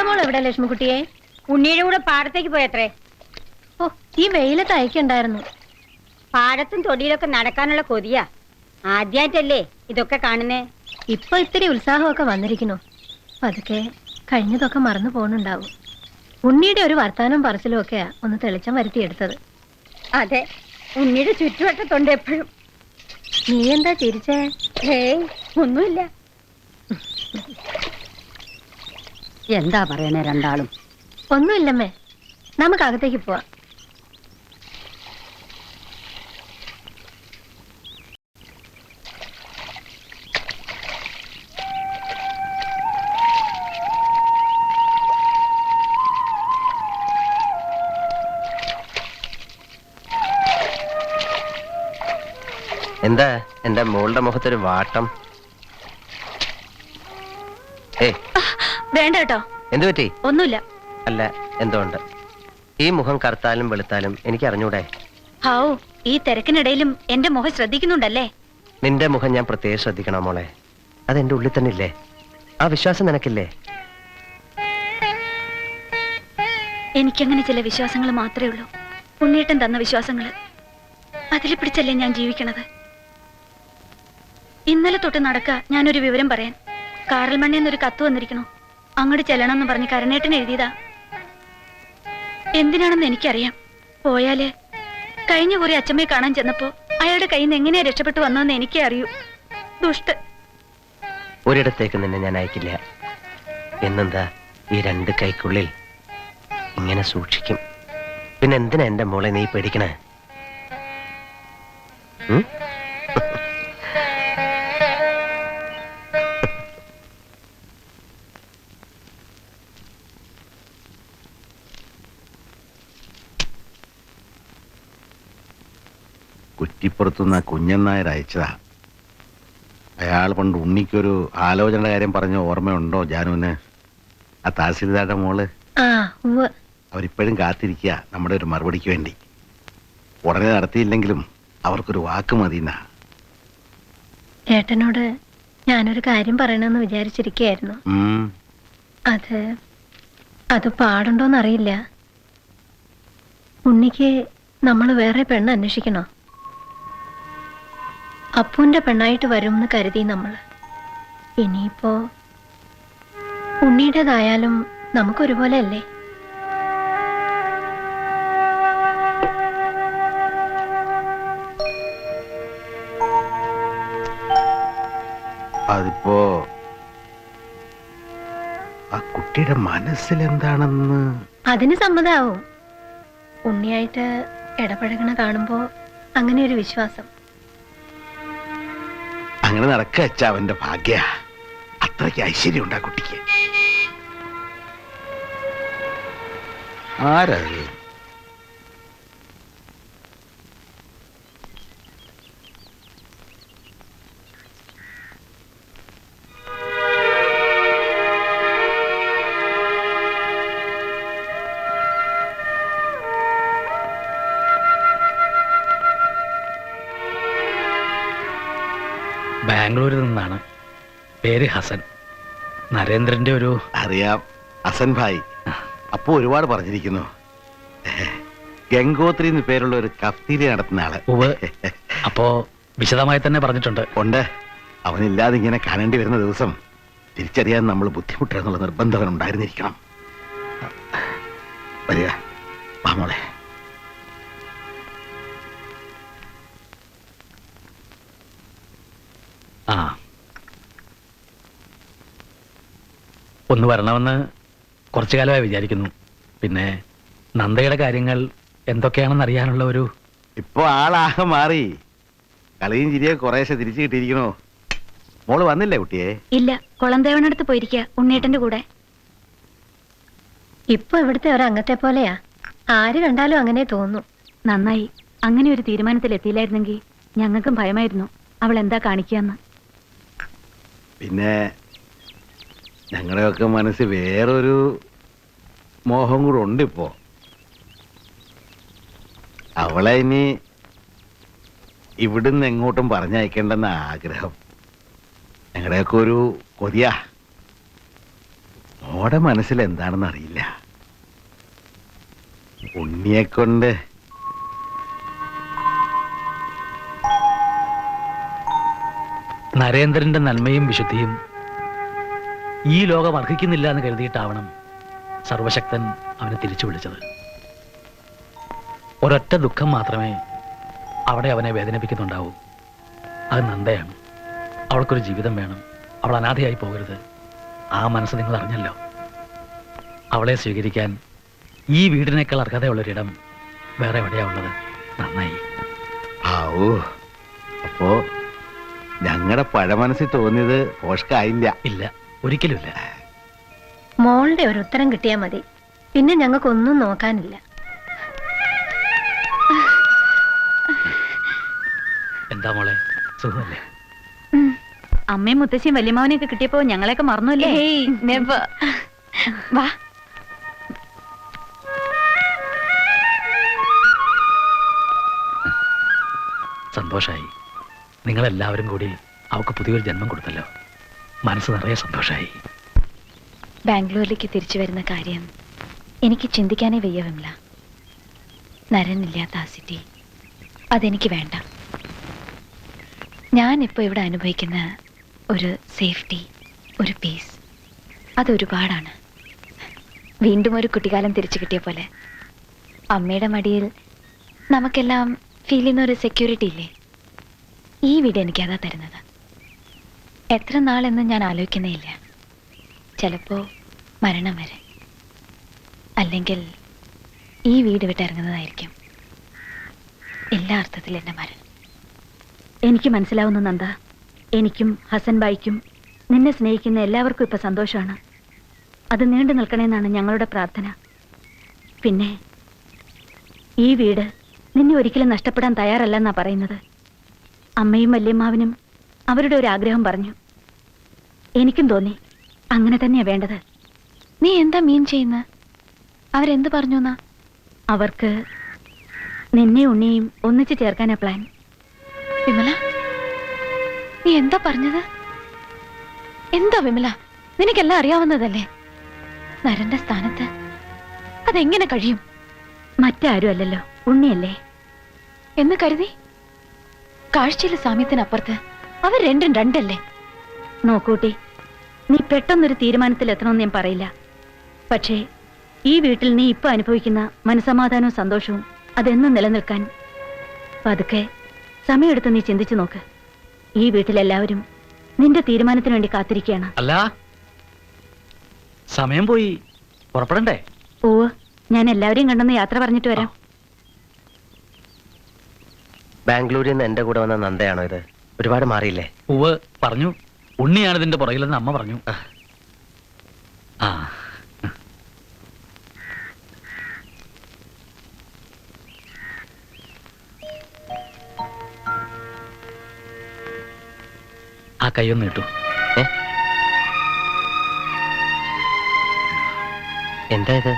മോൾ എവിടെ ലക്ഷ്മിക്കുട്ടിയെ? ഉണ്ണിയുടെ കൂടെ പാടത്തേക്ക് പോയത്രേ. ഓ, ഈ വെയിലത്ത് അയക്കണ്ടായിരുന്നു. പാടത്തും തൊടിയിലൊക്കെ നടക്കാനുള്ള കൊതിയാ. ആദ്യായിട്ടല്ലേ ഇതൊക്കെ കാണുന്നേ. ഇപ്പൊ ഇത്തിരി ഉത്സാഹമൊക്കെ വന്നിരിക്കുന്നു. പതുക്കെ കഴിഞ്ഞതൊക്കെ മറന്നു പോണുണ്ടാവും. ഉണ്ണിയുടെ ഒരു വർത്താനം പറച്ചിലും ഒക്കെയാ ഒന്ന് തെളിച്ചം വരുത്തിയെടുത്തത്. അതെ, ഉണ്ണിയുടെ ചുറ്റുവട്ടത്തുണ്ട് എപ്പോഴും. നീ എന്താ ചിരിച്ചേ? ഹേയ്, ഒന്നുമില്ല. എന്താ പറയണേ രണ്ടാളും? ഒന്നുമില്ലമ്മേ, നമുക്ക് അകത്തേക്ക് പോവാം. എന്താ എന്റെ മോളുടെ മുഖത്തൊരു വാട്ടം? വേണ്ട കേട്ടോ. എന്തു പറ്റി? ഒന്നുമില്ല. അല്ല, എന്തുകൊണ്ട് ഈ മുഖം കറുത്താലും വെളുത്താലും എനിക്ക് അറിഞ്ഞൂടെ? ഹാവൂ, ഈ തിരക്കിനിടയിലും എന്റെ മുഖം ശ്രദ്ധിക്കുന്നുണ്ടല്ലേ? നിന്റെ മുഖം ഞാൻ പ്രത്യേകം ശ്രദ്ധിക്കണം മോളെ. അതെന്റെ ഉള്ളിൽ തന്നെ ഇല്ലേ? ആ വിശ്വാസം നിനക്കില്ലേ? എനിക്കങ്ങനെ ചില വിശ്വാസങ്ങൾ മാത്രമേ ഉള്ളൂ. ഉണ്ണീട്ടൻ തന്ന വിശ്വാസങ്ങൾ. അതിൽ പിടിച്ചല്ലേ ഞാൻ ജീവിക്കണത്. ഇന്നലെ തൊട്ട് നടക്ക ഞാനൊരു വിവരം പറയാൻ. കാറൽ മണ്ണിന്നൊരു കത്ത് വന്നിരിക്കണു. അങ്ങോട്ട് ചെല്ലണം എന്ന് പറഞ്ഞ് കരുണേട്ടൻ എഴുതിയതാ. എന്തിനാണെന്ന് എനിക്കറിയാം. പോയാല് കഴിഞ്ഞ കുറി അച്ഛമ്മയെ കാണാൻ ചെന്നപ്പോ അയാളുടെ കയ്യിൽ നിന്ന് എങ്ങനെയാ രക്ഷപ്പെട്ടു വന്നതെന്ന് എനിക്കേ അറിയൂ. ദുഷ്ട. ഒരിടത്തേക്ക് നിന്നെ ഞാൻ അയക്കില്ല. എന്നെന്താ ഈ രണ്ട് കൈക്കുള്ളിൽ ഇങ്ങനെ സൂക്ഷിക്കും. പിന്നെ എന്തിനാ എന്റെ മോളെ നീ പേടിക്കണേ? കുറ്റിപ്പുറത്തുനിന്ന് കുഞ്ഞൻ നായർ അയച്ചതാ. അയാൾ പണ്ട് ഉണ്ണിക്കൊരു ആലോചനയുടെ കാര്യം പറഞ്ഞ ഓർമ്മയുണ്ടോ ജാനുവിന്? ആ തഹസിൽദാരുടെ മോള്. അവരിപ്പോഴും കാത്തിരിക്കുക നമ്മുടെ ഒരു മറുപടിക്ക് വേണ്ടി. ഉടനെ നടത്തിയില്ലെങ്കിലും അവർക്കൊരു വാക്ക് മതിന്നാ. ഏട്ടനോട് ഞാനൊരു കാര്യം പറയണമെന്ന് വിചാരിച്ചിരിക്കുകയായിരുന്നു. അത് പാടുണ്ടോന്നറിയില്ല. ഉണ്ണിക്ക് നമ്മൾ വേറെ പെണ്ണ് അന്വേഷിക്കണോ? അപ്പുവിന്റെ പെണ്ണായിട്ട് വരുമെന്ന് കരുതി നമ്മൾ. ഇനിയിപ്പോ ഉണ്ണിയുടേതായാലും നമുക്കൊരുപോലെ അല്ലേ? അതിപ്പോ ആ കുട്ടിയുടെ മനസ്സിലെന്താണെന്ന് അതിന് സമ്മതാവും. ഉണ്ണിയായിട്ട് ഇടപഴകണ കാണുമ്പോ അങ്ങനെ ഒരു വിശ്വാസം. അങ്ങനെ നടക്കച്ച അവന്റെ ഭാഗ്യ. അത്രയ്ക്ക് ഐശ്വര്യം ഉണ്ടാ കുട്ടിക്ക്. ആരാ? ബാംഗ്ലൂരിൽ നിന്നാണ്. പേര് ഹസൻ. നരേന്ദ്രന്റെ ഒരു. അറിയാം, ഹസൻ ഭായ്. അപ്പൊ ഒരുപാട് പറഞ്ഞിരിക്കുന്നു. ഗംഗോത്രി എന്ന് പേരുള്ള ഒരു കഫ്തീരിയ നടത്തുന്ന ആള്. അപ്പോ വിശദമായി തന്നെ പറഞ്ഞിട്ടുണ്ട്. ഉണ്ട്. അവനില്ലാതെ ഇങ്ങനെ കാണേണ്ടി വരുന്ന ദിവസം തിരിച്ചറിയാൻ നമ്മൾ ബുദ്ധിമുട്ടെന്നുള്ള നിർബന്ധം ഉണ്ടായിരുന്നിരിക്കണം. വരിക, വാ മോളെ. ആ, ഒന്ന് വരണമെന്ന് കുറച്ചു കാലമായി വിചാരിക്കുന്നു. പിന്നെ നന്ദയുടെ കാര്യങ്ങൾ എന്തൊക്കെയാണെന്ന് അറിയാനുള്ള ഒരു. ഇപ്പൊ ആളാകെ മാറി. കളിയും ചിരിയെ കുറേശ്ശെ തിരിച്ചു കിട്ടിയിരിക്കണോ? മോള് വന്നില്ലേ കുട്ടിയെ? ഇല്ല, കുളന്തേവനടുത്ത് പോയിരിക്കുക ഉണ്ണേട്ടന്റെ കൂടെ. ഇപ്പൊ ഇവിടുത്തെ ഒരംഗത്തെ പോലെയാ. ആര് കണ്ടാലും അങ്ങനെ തോന്നും. നന്നായി. അങ്ങനെ ഒരു തീരുമാനത്തിൽ എത്തിയില്ലായിരുന്നെങ്കിൽ ഞങ്ങൾക്കും ഭയമായിരുന്നു അവൾ എന്താ കാണിക്കാന്ന്. പിന്നെ ഞങ്ങളുടെയൊക്കെ മനസ്സിൽ വേറൊരു മോഹം കൂടെ ഉണ്ട്. ഇപ്പോ അവളെ ഇനി ഇവിടുന്ന് എങ്ങോട്ടും പറഞ്ഞയക്കേണ്ടെന്ന ആഗ്രഹം. ഞങ്ങളുടെയൊക്കെ ഒരു കൊതിയാ. മോടെ മനസ്സിൽ എന്താണെന്ന് അറിയില്ല. ഉണ്ണിയെ കൊണ്ട് നരേന്ദ്രന്റെ നന്മയും വിശുദ്ധിയും ഈ ലോകം അർഹിക്കുന്നില്ല എന്ന് കരുതിയിട്ടാവണം സർവശക്തൻ അവനെ തിരിച്ചു വിളിച്ചത്. ഒരൊറ്റ ദുഃഖം മാത്രമേ അവിടെ അവനെ വേദനിപ്പിക്കുന്നുണ്ടാവൂ. അത് നന്ദയാണ്. അവൾക്കൊരു ജീവിതം വേണം. അവൾ അനാഥയായി പോകരുത്. ആ മനസ്സ് നിങ്ങൾ അറിഞ്ഞല്ലോ. അവളെ സ്വീകരിക്കാൻ ഈ വീടിനേക്കാൾ അർഹതയുള്ളൊരിടം വേറെ എവിടെയാ ഉള്ളത്? നന്നായി. ആവൂ, അപ്പോ ഞങ്ങളുടെ പഴമനസ്സിൽ തോന്നിയത് പോഷ്കായില്ല. ഇല്ല, ഒരിക്കലുമില്ല. മോളുടെ ഒരു ഉത്തരം കിട്ടിയാൽ മതി. പിന്നെ ഞങ്ങൾക്കൊന്നും നോക്കാനില്ല. എന്താ മോളെ, സുഖമല്ലേ? അമ്മയും മുത്തശ്ശിയും വല്യമാവനെയൊക്കെ കിട്ടിയപ്പോ ഞങ്ങളെയൊക്കെ മറന്നുല്ലേ? വാ. സന്തോഷായി. നിങ്ങളെല്ലാവരും കൂടി അവൾക്ക് പുതിയൊരു ജന്മം കൊടുത്തല്ലോ. മനസ്സ് നിറയെ സന്തോഷായി. ബാംഗ്ലൂരിലേക്ക് തിരിച്ചു വരുന്ന കാര്യം എനിക്ക് ചിന്തിക്കാനേ വയ്യ വിമല. നരനില്ലാത്ത ആ സിറ്റി അതെനിക്ക് വേണ്ട. ഞാനിപ്പോൾ ഇവിടെ അനുഭവിക്കുന്ന ഒരു സേഫ്റ്റി, ഒരു പീസ്, അതൊരുപാടാണ്. വീണ്ടും ഒരു കുട്ടിക്കാലം തിരിച്ചു കിട്ടിയ പോലെ അമ്മയുടെ മടിയിൽ നമുക്കെല്ലാം ഫീൽ ചെയ്യുന്ന ഒരു സെക്യൂരിറ്റി ഇല്ലേ? ഈ വീട് എനിക്കതാ തരുന്നത്. എത്ര നാളെന്ന് ഞാൻ ആലോചിക്കുന്നേ ഇല്ല. ചിലപ്പോൾ മരണം വരെ, അല്ലെങ്കിൽ ഈ വീട് വിട്ടിറങ്ങുന്നതായിരിക്കും എല്ലാ അർത്ഥത്തിലും എൻ്റെ മരണം. എനിക്ക് മനസ്സിലാവുന്നു നന്ദ. എനിക്കും ഹസൻ ബായിക്കും നിന്നെ സ്നേഹിക്കുന്ന എല്ലാവർക്കും ഇപ്പൊ സന്തോഷമാണ്. അത് നീണ്ടു നിൽക്കണമെന്നാണ് ഞങ്ങളുടെ പ്രാർത്ഥന. പിന്നെ ഈ വീട് നിന്നെ ഒരിക്കലും നഷ്ടപ്പെടാൻ തയ്യാറല്ലെന്നാ പറയുന്നത്. അമ്മയും വല്യമ്മാവനും അവരുടെ ഒരു ആഗ്രഹം പറഞ്ഞു. എനിക്കും തോന്നി അങ്ങനെ തന്നെയാ വേണ്ടത്. നീ എന്താ മീൻ ചെയ്യുന്ന? അവരെന്ത് പറഞ്ഞു എന്നാ? അവർക്ക് നിന്നെ ഉണ്ണിയും ഒന്നിച്ചു ചേർക്കാനാ പ്ലാൻ. വിമല, നീ എന്താ പറഞ്ഞത്? എന്താ വിമല, നിനക്കെല്ലാം അറിയാവുന്നതല്ലേ? നരന്റെ സ്ഥാനത്ത് അതെങ്ങനെ കഴിയും? മറ്റാരും അല്ലല്ലോ, ഉണ്ണിയല്ലേ. എന്ന് കരുതി കാഴ്ചയിലെ സാമ്യത്തിനപ്പുറത്ത് അവർ രണ്ടും രണ്ടല്ലേ? നോക്കൂട്ടി, നീ പെട്ടെന്നൊരു തീരുമാനത്തിൽ എത്തണമെന്ന് ഞാൻ പറയില്ല. പക്ഷേ ഈ വീട്ടിൽ നീ ഇപ്പൊ അനുഭവിക്കുന്ന മനസമാധാനവും സന്തോഷവും അതെന്നും നിലനിൽക്കാൻ പതുക്കെ സമയമെടുത്ത് നീ ചിന്തിച്ചു നോക്ക്. ഈ വീട്ടിലെല്ലാവരും നിന്റെ തീരുമാനത്തിന് വേണ്ടി കാത്തിരിക്കുകയാണ്. അല്ല, സമയം പോയി, പുറപ്പെടണ്ടേ? ഓ, ഞാൻ എല്ലാവരെയും കണ്ടെന്ന് യാത്ര പറഞ്ഞിട്ട് വരാം. ബാംഗ്ലൂരിൽ നിന്ന് എന്റെ കൂടെ വന്ന നന്ദയാണോ ഇത്? ഒരുപാട് മാറിയില്ലേ? ഉവ് പറഞ്ഞു. ഉണ്ണിയാണ് ഇതിന്റെ പുറകിലെന്ന് അമ്മ പറഞ്ഞു. ആ, ആ കൈയൊന്ന് കിട്ടു. എന്താ ഇത്?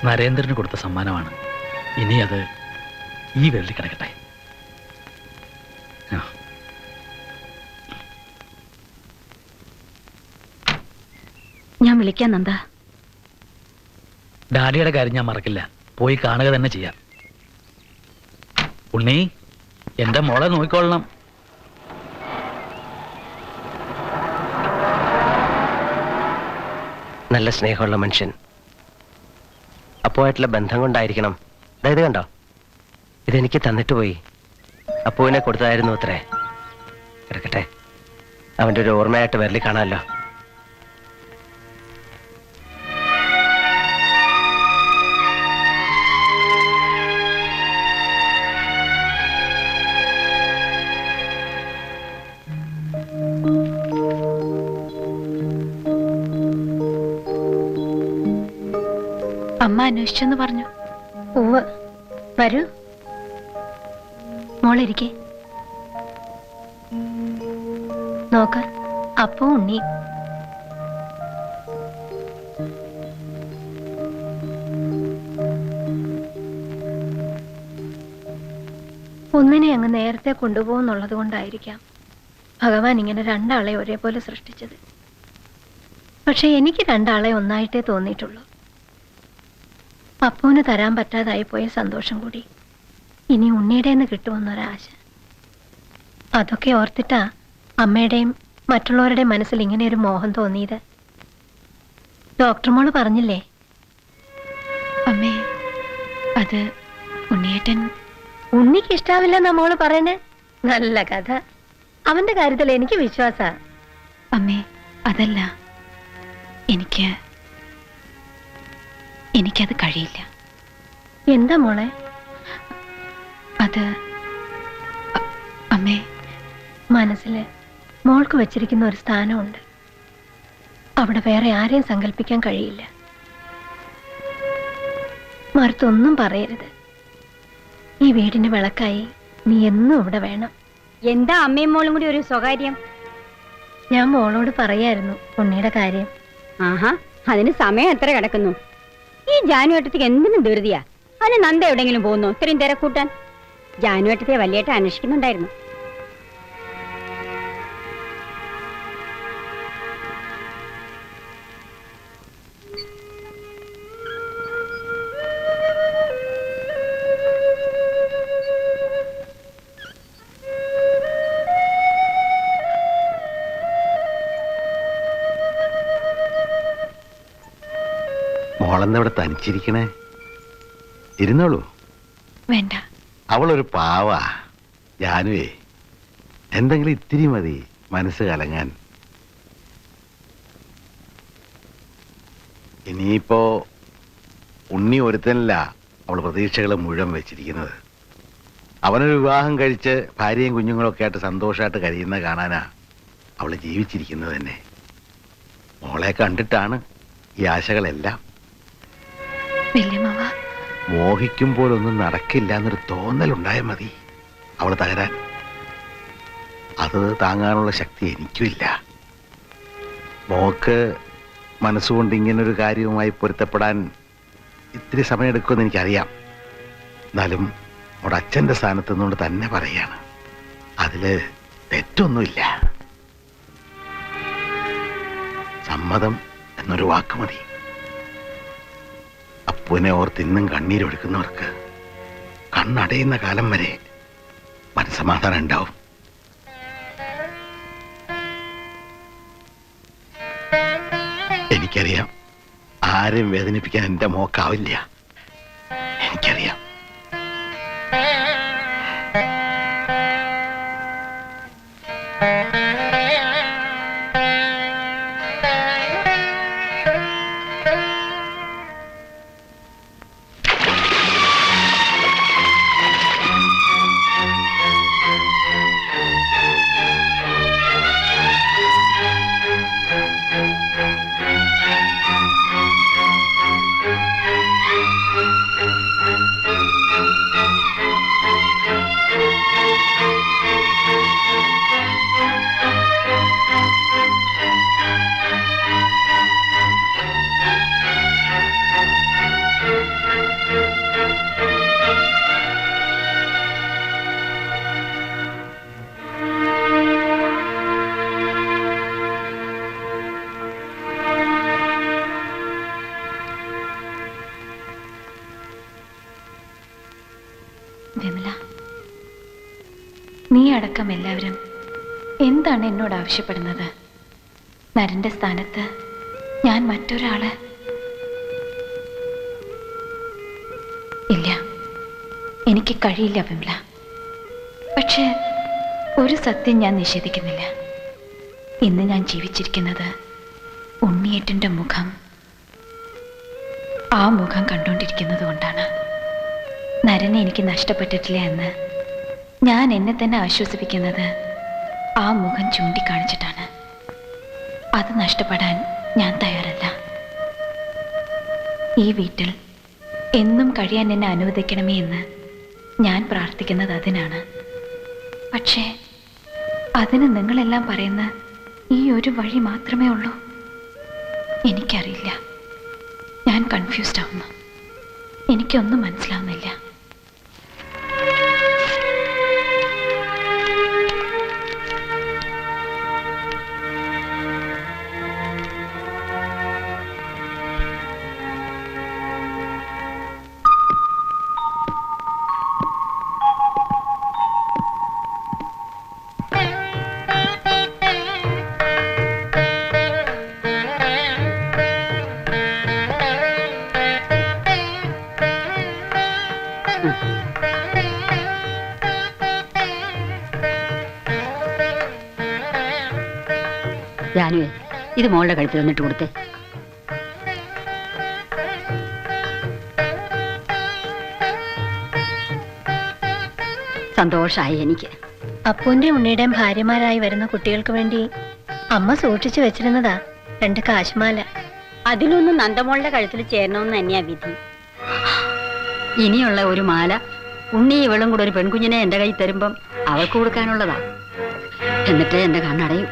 നരേന്ദ്രന് കൊടുത്ത സമ്മാനമാണ്. ഇനി അത് ഈ വിരലിൽ കിടക്കട്ടെ. ആ. ഞാൻ വിളിക്കാം നന്ദ. ഡാഡിയുടെ കാര്യം ഞാൻ മറക്കില്ല. പോയി കാണുക തന്നെ ചെയ്യാം. ഉണ്ണി, എന്റെ മോളെ നോക്കിക്കൊള്ളണം. നല്ല സ്നേഹമുള്ള മനുഷ്യൻ. അപ്പുവായിട്ടുള്ള ബന്ധം കൊണ്ടായിരിക്കണം. അതായത് കണ്ടോ, ഇതെനിക്ക് തന്നിട്ട് പോയി. അപ്പുവിനെ കൊടുത്തതായിരുന്നു അത്രേ. കിടക്കട്ടെ, അവന്റെ ഒരു ഓർമ്മയായിട്ട് വിരലിൽ കാണാമല്ലോ. അമ്മ അന്വേഷിച്ചെന്ന് പറഞ്ഞു. ഉവ്വ്, വരൂ മോളിരിക്കെ. നോക്ക്, അപ്പോ ഉണ്ണി. ഒന്നിനെ അങ്ങ് നേരത്തെ കൊണ്ടുപോകുന്നുള്ളത് കൊണ്ടായിരിക്കാം ഭഗവാൻ ഇങ്ങനെ രണ്ടാളെ ഒരേപോലെ സൃഷ്ടിച്ചത്. പക്ഷെ എനിക്ക് രണ്ടാളെ ഒന്നായിട്ടേ തോന്നിയിട്ടുള്ളൂ. പപ്പുവിന് തരാൻ പറ്റാതായി പോയ സന്തോഷം കൂടി ഇനി ഉണ്ണിയുടേന്ന് കിട്ടുമെന്നൊരാശ. അതൊക്കെ ഓർത്തിട്ടാ അമ്മയുടെയും മറ്റുള്ളവരുടെയും മനസ്സിൽ ഇങ്ങനെ ഒരു മോഹം തോന്നിയത്. ഡോക്ടർ മോള് പറഞ്ഞില്ലേ? അമ്മേ, അത് ഉണ്ണിയേട്ടൻ ഉണ്ണിക്ക് ഇഷ്ടാവില്ലെന്നാ മോള് പറയണേ? നല്ല കഥ. അവന്റെ കാര്യത്തിൽ എനിക്ക് വിശ്വാസ. അമ്മേ, അതല്ല, എനിക്കത് കഴിയില്ല. എന്താ മോളെ? അത് അമ്മേ, മനസ്സില് മോൾക്ക് വെച്ചിരിക്കുന്ന ഒരു സ്ഥാനമുണ്ട്. അവിടെ വേറെ ആരെയും സങ്കല്പിക്കാൻ കഴിയില്ല. മറുത്തൊന്നും പറയരുത്. ഈ വീടിന് വിളക്കായി നീ എന്നും ഇവിടെ വേണം. എന്താ അമ്മയും മോളും കൂടി ഒരു സ്വകാര്യം? ഞാൻ മോളോട് പറയായിരുന്നു ഉണ്ണിയുടെ കാര്യം. ആഹാ, അതിന് സമയം എത്ര കിടക്കുന്നു? ഈ ജാനുവേട്ടത്തേക്ക് എന്തിനും ധൃതിയാ? അതിന് നന്ദ എവിടെങ്കിലും പോകുന്നു ഇത്രയും തിരക്കൂട്ടാൻ? ജാനുവേട്ടത്തെ വലിയേട്ട അന്വേഷിക്കുന്നുണ്ടായിരുന്നു. മോളെന്താ ഇവിടെ തനിച്ചിരിക്കണേ? ഇരുന്നോളൂ. വേണ്ട. അവളൊരു പാവാ. ജാനുവേ, എന്തെങ്കിലും ഇത്തിരി മതി മനസ്സ് കലങ്ങാൻ. ഇനിയിപ്പോ ഉണ്ണി ഒരുത്തനല്ല അവൾ പ്രതീക്ഷകൾ മുഴുവൻ വെച്ചിരിക്കുന്നത്. അവനൊരു വിവാഹം കഴിച്ച് ഭാര്യയും കുഞ്ഞുങ്ങളൊക്കെ ആയിട്ട് സന്തോഷമായിട്ട് കഴിയുന്ന കാണാനാ അവൾ ജീവിച്ചിരിക്കുന്നത് തന്നെ. മോളെ കണ്ടിട്ടാണ് ഈ ആശകളെല്ലാം. വല്യമ്മാവ, മോഹിക്കുമ്പോഴൊന്നും നടക്കില്ല എന്നൊരു തോന്നലുണ്ടായാൽ മതി അവൾ തകരാൻ. അത് താങ്ങാനുള്ള ശക്തി എനിക്കുമില്ല. മോക്ക് മനസ്സുകൊണ്ട് ഇങ്ങനൊരു കാര്യവുമായി പൊരുത്തപ്പെടാൻ ഇത്തിരി സമയമെടുക്കുമെന്ന് എനിക്കറിയാം. എന്നാലും അവിടെ അച്ഛൻ്റെ സ്ഥാനത്ത് നിന്നുകൊണ്ട് തന്നെ പറയാണ്, അതില് തെറ്റൊന്നുമില്ല. സമ്മതം എന്നൊരു വാക്ക് മതി. അപ്പുവിനെ ഓർത്ത് ഇന്നും കണ്ണീരൊഴുക്കുന്നവർക്ക് കണ്ണടയുന്ന കാലം വരെ മനസ്സമാധാനം ഉണ്ടാവും. എനിക്കറിയാം ആരെയും വേദനിപ്പിക്കാൻ എൻ്റെ മോക്കാവില്ല. എനിക്കറിയാം. വിമല, നീ അടക്കം എല്ലാവരും എന്താണ് എന്നോട് ആവശ്യപ്പെടുന്നത്? നരന്റെ സ്ഥാനത്ത് ഞാൻ മറ്റൊരാള്? ഇല്ല, എനിക്ക് കഴിയില്ല വിമല. പക്ഷെ ഒരു സത്യം ഞാൻ നിഷേധിക്കുന്നില്ല. ഇന്ന് ഞാൻ ജീവിച്ചിരിക്കുന്നത് ഉണ്ണിയേട്ടൻ്റെ മുഖം, ആ മുഖം കണ്ടുകൊണ്ടിരിക്കുന്നത് കൊണ്ടാണ്. നരനെ എനിക്ക് നഷ്ടപ്പെട്ടിട്ടില്ല എന്ന് ഞാൻ എന്നെ തന്നെ ആശ്വസിപ്പിക്കുന്നത് ആ മുഖം ചൂണ്ടിക്കാണിച്ചിട്ടാണ്. അത് നഷ്ടപ്പെടാൻ ഞാൻ തയ്യാറല്ല. ഈ വീട്ടിൽ എന്നും കഴിയാൻ എന്നെ അനുവദിക്കണമേ എന്ന് ഞാൻ പ്രാർത്ഥിക്കുന്നത് അതിനാണ്. പക്ഷേ അതിന് നിങ്ങളെല്ലാം പറയുന്ന ഈ ഒരു വഴി മാത്രമേ ഉള്ളൂ. എനിക്കറിയില്ല, ഞാൻ കൺഫ്യൂസ്ഡ് ആവുന്നു. എനിക്കൊന്നും മനസ്സിലാവുന്നില്ല. ഇത് മോളുടെ കഴുത്തിൽ വന്നിട്ട് കൊടുത്തേ. സന്തോഷായി എനിക്ക്. അപ്പൂന്റെ ഉണ്ണിയുടെയും ഭാര്യമാരായി വരുന്ന കുട്ടികൾക്ക് വേണ്ടി അമ്മ സൂക്ഷിച്ചു വെച്ചിരുന്നതാ 2 കാശുമാല. അതിലൊന്നും നന്ദമോളുടെ കഴുത്തിൽ ചേരണമെന്ന് തന്നെയാ വിധി. ഇനിയുള്ള ഒരു മാല ഉണ്ണി ഇവളും കൂടെ ഒരു പെൺകുഞ്ഞിനെ എന്റെ കൈ തരുമ്പം അവൾക്ക് കൊടുക്കാനുള്ളതാ. എന്നിട്ട് എന്റെ കണ്ണടയും.